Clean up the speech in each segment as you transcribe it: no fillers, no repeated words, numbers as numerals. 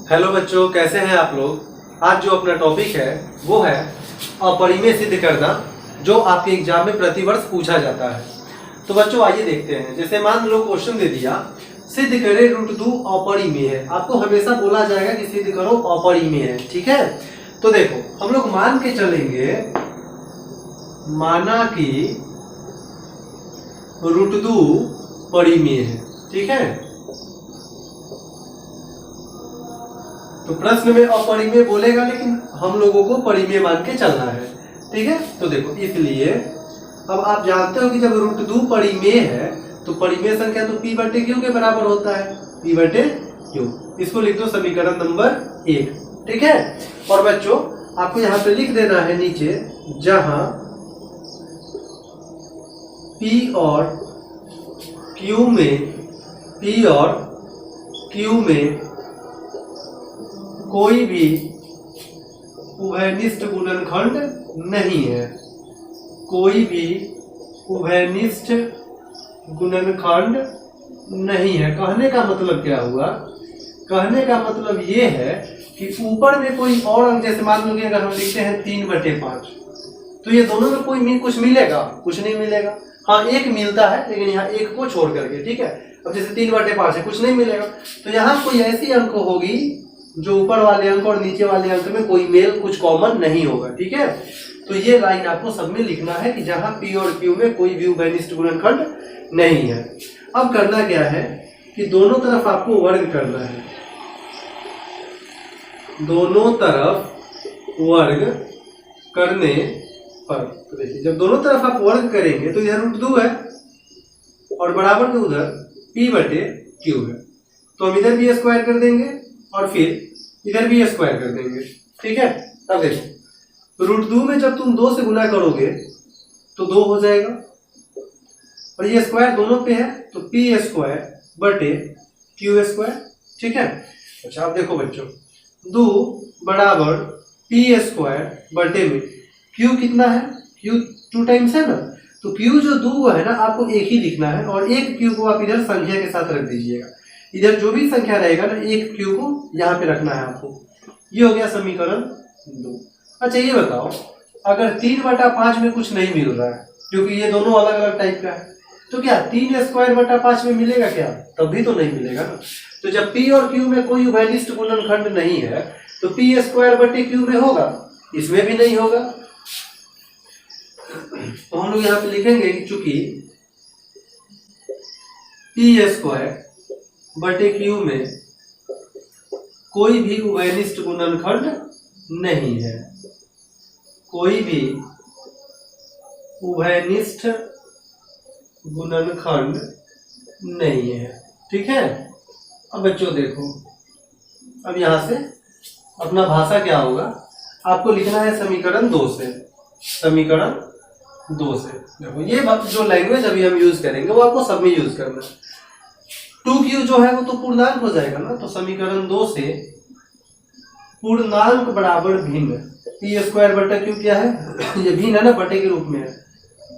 Hello बच्चों, कैसे हैं आप लोग। आज जो अपना टॉपिक है वो है अपरिमेय सिद्ध करना, जो आपके एग्जाम में प्रतिवर्ष पूछा जाता है। तो बच्चों आइए देखते हैं। जैसे मान लो क्वेश्चन दे दिया, सिद्ध करे √2 अपरिमेय है। आपको हमेशा बोला जाएगा कि सिद्ध करो अपरिमेय है, ठीक है। तो देखो हम लोग मान के चलेंगे, माना कि √2 परिमेय है, ठीक है। तो प्रश्न में अपरिमेय बोलेगा, लेकिन हम लोगों को परिमेय मान के चलना है, ठीक है। तो देखो इसलिए अब आप जानते हो कि जब √2 परिमेय है तो परिमेय संख्या तो p/q के बराबर होता है, p/q। इसको लिख दो समीकरण नंबर 1, ठीक है। और बच्चों आपको यहाँ पे लिख देना है नीचे, जहां p और q में कोई भी उभयनिष्ठ गुणनखंड नहीं है, कोई भी उभयनिष्ठ गुणनखंड नहीं है। कहने का मतलब क्या हुआ? कहने का मतलब ये है कि ऊपर में कोई और अंक, जैसे मान लो कि अगर हम लिखते हैं 3/5, तो ये दोनों में कोई कुछ मिलेगा? कुछ नहीं मिलेगा। हाँ, एक मिलता है, लेकिन यहाँ एक को छोड़ करके, ठीक है। अब जैसे 3/5 है, कुछ नहीं मिलेगा। तो यहाँ कोई ऐसी अंक होगी जो ऊपर वाले अंक और नीचे वाले अंक में कोई मेल, कुछ कॉमन नहीं होगा, ठीक है। तो ये लाइन आपको सब में लिखना है कि जहां p और q में कोई भी उभयनिष्ठ गुणनखंड नहीं है। अब करना क्या है कि दोनों तरफ आपको वर्ग करना है, दोनों तरफ वर्ग करने पर। तो देखिए जब दोनों तरफ आप वर्ग करेंगे तो इधर √2 है और बराबर में उधर p/q है, तो हम इधर भी स्क्वायर कर देंगे और फिर इधर भी स्क्वायर कर देंगे, ठीक है। अब देखो √2 में जब तुम 2 से गुना करोगे तो 2 हो जाएगा, और ये स्क्वायर दोनों पे है तो p²/q², ठीक है। अच्छा अब देखो बच्चों, 2 बराबर p² में q कितना है? q 2 टाइम्स है ना, तो q जो 2 है ना, आपको एक ही लिखना है, और एक q को आप इधर संख्या के साथ रख दीजिएगा। इधर जो भी संख्या रहेगा ना, एक q को यहाँ पे रखना है आपको। ये हो गया समीकरण 2। अच्छा ये बताओ, अगर 3/5 में कुछ नहीं मिल रहा है, क्योंकि ये दोनों अलग अलग टाइप का है, तो क्या 3²/5 में मिलेगा क्या? तब भी तो नहीं मिलेगा ना। तो जब p और q में कोई उभयनिष्ठ गुणनखंड नहीं है तो p²/q में होगा, इसमें भी नहीं होगा। तो हम लोग यहाँ पे लिखेंगे कि चूंकि p²/q में कोई भी उभयनिष्ठ गुणनखंड नहीं है, कोई भी उभयनिष्ठ गुणनखंड नहीं है, ठीक है। अब बच्चों देखो, अब यहां से अपना भाषा क्या होगा, आपको लिखना है समीकरण 2 से, समीकरण 2 से। देखो ये जो लैंग्वेज अभी हम यूज करेंगे वो आपको सब में यूज करना है। 2q जो है वो तो पूर्णांक हो जाएगा ना, तो समीकरण 2 से पूर्णांक बराबर भिन्न, p²/q क्या है? ये भिन्न है ना, बटे के रूप में है,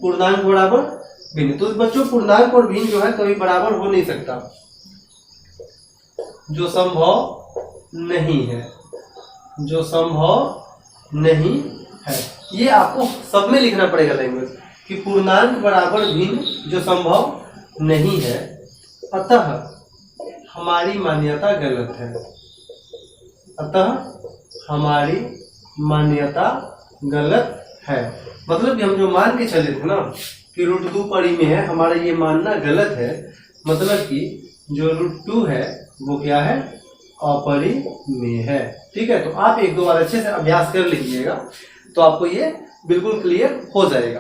पूर्णांक बराबर भिन्न। तो बच्चों पूर्णांक और भिन्न जो है कभी बराबर हो नहीं सकता, जो संभव नहीं है, जो संभव नहीं है। ये आपको सब में लिखना पड़ेगा लैंग्वेज, कि पूर्णांक बराबर भिन्न जो संभव नहीं है, अतः हमारी मान्यता गलत है, अतः हमारी मान्यता गलत है। मतलब कि हम जो मान के चले थे ना कि √2 परिमेय है, हमारा ये मानना गलत है। मतलब कि जो √2 है वो क्या है? अपरिमेय है, ठीक है। तो आप एक दो बार अच्छे से अभ्यास कर लीजिएगा तो आपको ये बिल्कुल क्लियर हो जाएगा।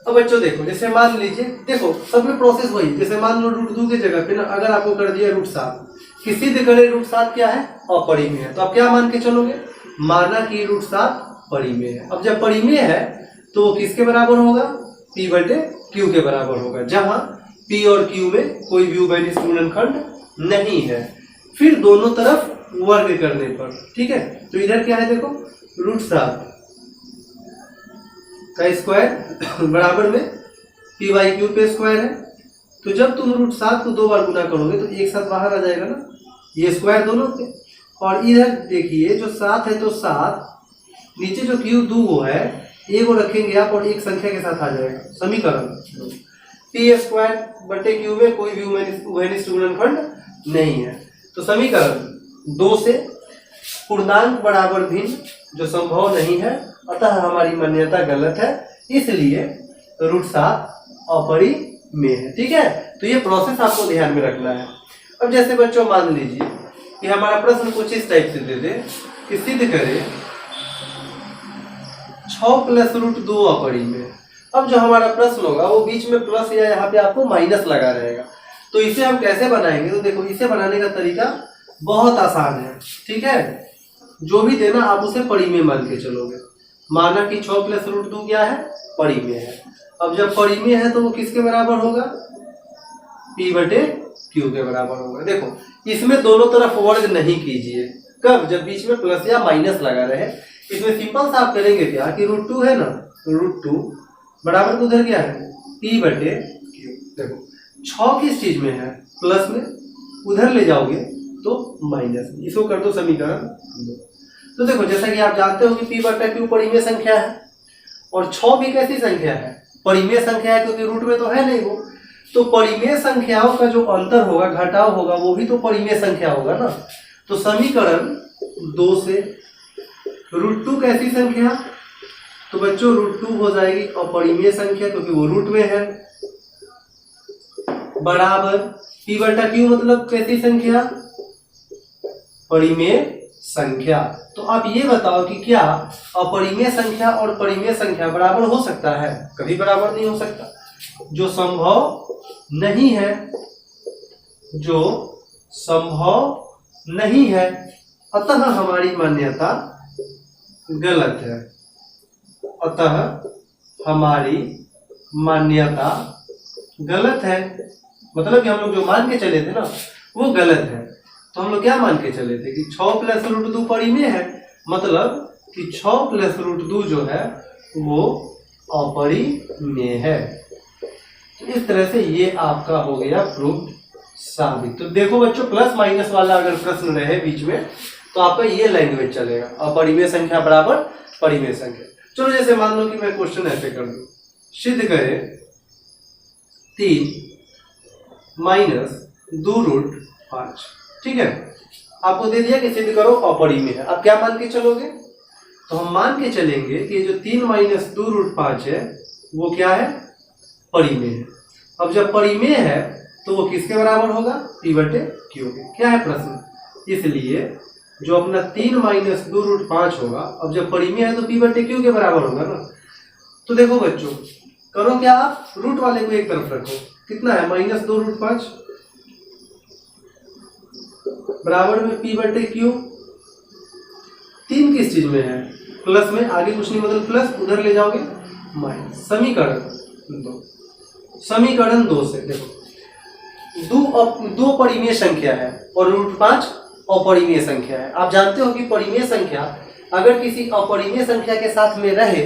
अब बच्चों देखो, जैसे मान लीजिए, देखो सब में प्रोसेस वही, जैसे मान लो √2 की जगह पे ना अगर आपको कर दिया √7, कि सिद्ध करे √7 क्या है? अपरिमेय है, तो आप क्या मान के चलोगे? माना कि √7 परिमेय है। अब जब परिमेय है तो किसके बराबर होगा? p/q के बराबर होगा, जहां p और q में कोई भी उभयनिष्ठ गुणनखंड नहीं है। फिर दोनों तरफ वर्ग करने पर, ठीक है। तो इधर क्या है देखो, √7 का स्क्वायर बराबर में पी बाई क्यू पे स्क्वायर है। तो जब तुम रूट 7 को 2 बार गुना करोगे तो एक साथ बाहर आ जाएगा ना, ये स्क्वायर दोनों के। और इधर देखिए जो 7 है तो 7, नीचे जो क्यू 2 है ए को रखेंगे आप और एक संख्या के साथ आ जाएगा समीकरण। पी स्क्वायर बटे क्यू में कोई भी उभयनिष्ठ गुणनखंड नहीं है। तो समीकरण 2 से पूर्णांक बराबर भिन्न जो संभव नहीं है, अतः हमारी मान्यता गलत है, इसलिए रूट 7 अपरिमेय है। ठीक है, तो ये प्रोसेस आपको ध्यान में रखना है। अब जैसे बच्चों मान लीजिए कि हमारा प्रश्न कुछ इस टाइप से दे दे कि सिद्ध करें 6 प्लस रूट 2 अपरिमेय। अब जो हमारा प्रश्न होगा वो बीच में प्लस या यहाँ पे आपको माइनस लगा रहेगा। तो इसे हम कैसे बनाएंगे? तो देखो इसे बनाने का तरीका बहुत आसान है। ठीक है, जो भी देना आप उसे परिमेय मान के चलोगे। माना कि 6 प्लस रूट 2 क्या है? परिमेय है। अब जब परिमेय है तो वो किसके बराबर होगा? पी बटे क्यू के बराबर होगा। देखो इसमें दोनों तरफ वर्ग नहीं कीजिए। कब? जब बीच में प्लस या माइनस लगा रहे। इसमें सिंपल सा आप करेंगे क्या कि रूट 2 है ना, रूट 2 बराबर उधर क्या है? पी बटे क्यू। देखो 6 किस चीज में है? प्लस में, उधर ले जाओगे तो माइनस में। इसको कर दो समीकरण 2। तो देखो जैसा कि आप जानते हो कि पी बटा क्यू परिमेय संख्या है और 6 भी कैसी संख्या है? परिमेय संख्या है, क्योंकि रूट में तो है नहीं वो। तो परिमेय संख्याओं का जो अंतर होगा, घटाव होगा, वो भी तो परिमेय संख्या होगा ना। तो समीकरण 2 से रूट 2 कैसी संख्या? तो बच्चों रूट 2 हो जाएगी अपरिमेय संख्या, क्योंकि वो रूट में है, बराबर पी बटा क्यू मतलब कैसी संख्या? परिमेय संख्या। तो आप ये बताओ कि क्या अपरिमेय संख्या और परिमेय संख्या बराबर हो सकता है? कभी बराबर नहीं हो सकता। जो संभव नहीं है, जो संभव नहीं है, अतः हमारी मान्यता गलत है। अतः हमारी मान्यता गलत है। मतलब कि हम लोग जो मान के चले थे ना वो गलत है। तो हम लोग क्या मान के चले थे कि 6 प्लस रूट 2 परिमेय है, मतलब कि 6 प्लस रूट 2 जो है वो अपरिमेय है। तो इस तरह से ये आपका हो गया प्रूफ साबित। तो देखो बच्चों प्लस माइनस वाला अगर प्रश्न रहे बीच में तो आपका ये लैंग्वेज चलेगा, अपरिमेय संख्या बराबर परिमेय संख्या। चलो जैसे मान लो कि मैं क्वेश्चन ऐसे कर दूं, सिद्ध करें 3 माइनस 2 रूट 5। ठीक है, आपको दे दिया कि सिद्ध करो अपरिमेय है। अब क्या मान के चलोगे? तो हम मान के चलेंगे कि जो 3 माइनस 2 रूट 5 है वो क्या है? परिमेय है। अब जब परिमेय है तो वो किसके बराबर होगा? पी बटे क्यू के। क्या है प्रश्न? इसलिए जो अपना 3 माइनस 2 रूट 5 होगा, अब जब परिमेय है तो पी बटे क्यू के बराबर होगा ना। तो देखो बच्चों करो क्या, आप रूट वाले को एक तरफ रखो। कितना है? माइनस 2 रूट 5 बराबर में पी बटे क्यू। 3 किस चीज में है? प्लस में, आगे कुछ नहीं, मतलब प्लस, उधर ले जाओगे माइनस। समीकरण 2। समीकरण 2 से देखो दो परिमेय संख्या है और रूट 5 अपरिमेय संख्या है। आप जानते हो कि परिमेय संख्या अगर किसी अपरिमेय संख्या के साथ में रहे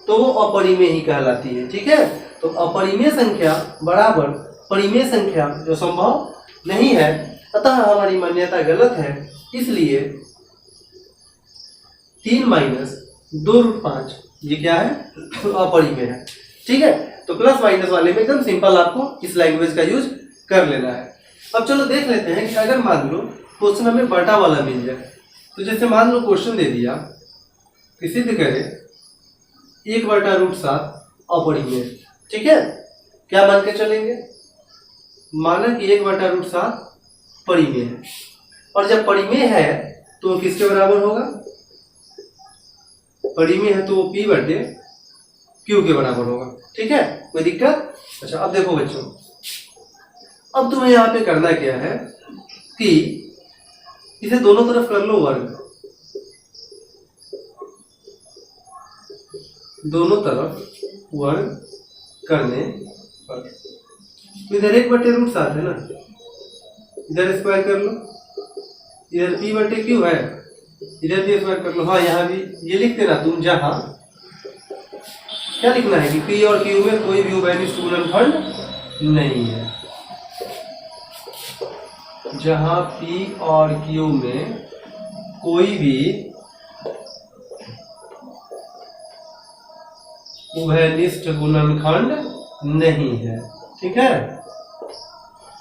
तो वो अपरिमेय ही कहलाती है। ठीक है, तो अपरिमेय संख्या बराबर परिमेय संख्या जो संभव नहीं है, अतः हमारी मान्यता गलत है। इसलिए 3 माइनस 2 रूट 5 ये क्या है? अपरिमेय है। ठीक है, तो प्लस माइनस वाले में एकदम सिंपल आपको इस लैंग्वेज का यूज कर लेना है। अब चलो देख लेते हैं कि अगर मान लो क्वेश्चन हमें बटा वाला मिल जाए। तो जैसे मान लो क्वेश्चन दे दिया कि सिद्ध करें 1 बटा रूट 7 अपरिमेय। ठीक है, क्या मान के चलेंगे? माना कि 1 बटा रूट 7 परिमेय है, और जब परिमेय है तो वो किसके बराबर होगा? परिमेय है तो वो पी बटे क्यू के बराबर होगा। ठीक है, कोई दिक्कत? अच्छा अब देखो बच्चों, अब तुम्हें यहाँ पे करना क्या है कि इसे दोनों तरफ कर लो वर्ग, दोनों तरफ वर्ग करने पर। तो इधर 1 बटे रूट 7 है ना, इधर स्क्वायर कर लो, इधर पी बटे क्यू है, इधर भी स्क्वायर कर लो। हाँ यहाँ भी ये लिख देना तुम, जहां क्या लिखना है कि P और Q में कोई भी उभयनिष्ठ गुणनखंड नहीं है। जहां P और Q में कोई भी उभयनिष्ठ गुणनखंड नहीं है। ठीक है,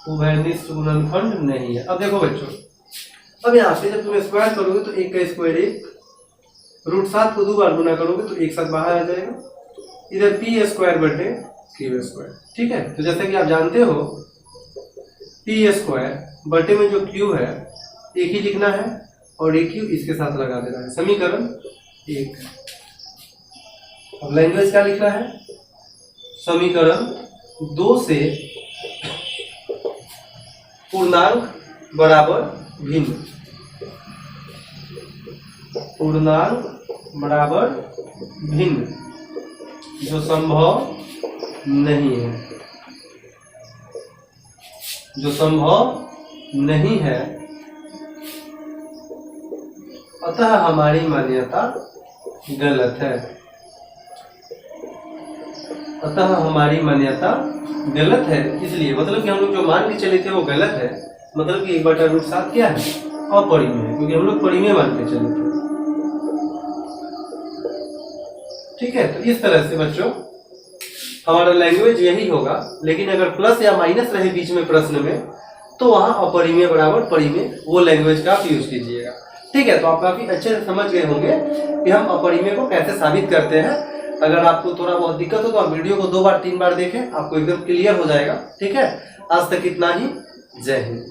उभयनिष्ठ गुणनखंड नहीं है। अब देखो बच्चों, अब यहाँ पे जब तुम स्क्वायर करोगे तो 1 का स्क्वायर 1, √7 को 2 बार गुना करोगे तो एक साथ बाहर आ जाएगा, इधर P स्क्वायर बटे Q स्क्वायर। ठीक है, तो जैसा कि आप जानते हो P स्क्वायर बटे में जो Q है एक ही लिखना है और एक Q इसके साथ लगा देना है, समीकरण 1। अब लैंग्वेज क्या लिखना है, समीकरण 2 से पूर्णांक बराबर भिन्न, पूर्णांक बराबर भिन्न जो संभव नहीं है, जो संभव नहीं है, अतः हमारी मान्यता गलत है, अतः हमारी मान्यता गलत है। इसलिए मतलब कि हम लोग जो मान के चले थे वो गलत है, मतलब कि 1/√7 क्या है, अपरिमेय है, क्योंकि हम लोग परिमेय मान के चले थे। ठीक है, तो इस तरह से बच्चों हमारा लैंग्वेज यही होगा, लेकिन अगर प्लस या माइनस रहे बीच में प्रश्न में तो वहां अपरिमेय बराबर परिमेय वो लैंग्वेज का आप यूज कीजिएगा। ठीक है, तो आप काफी अच्छे से समझ गए होंगे कि हम अपरिमेय को कैसे साबित करते हैं। अगर आपको थोड़ा बहुत दिक्कत हो तो आप वीडियो को 2 बार 3 बार देखें, आपको एकदम क्लियर हो जाएगा। ठीक है, आज तक इतना ही। जय हिंद।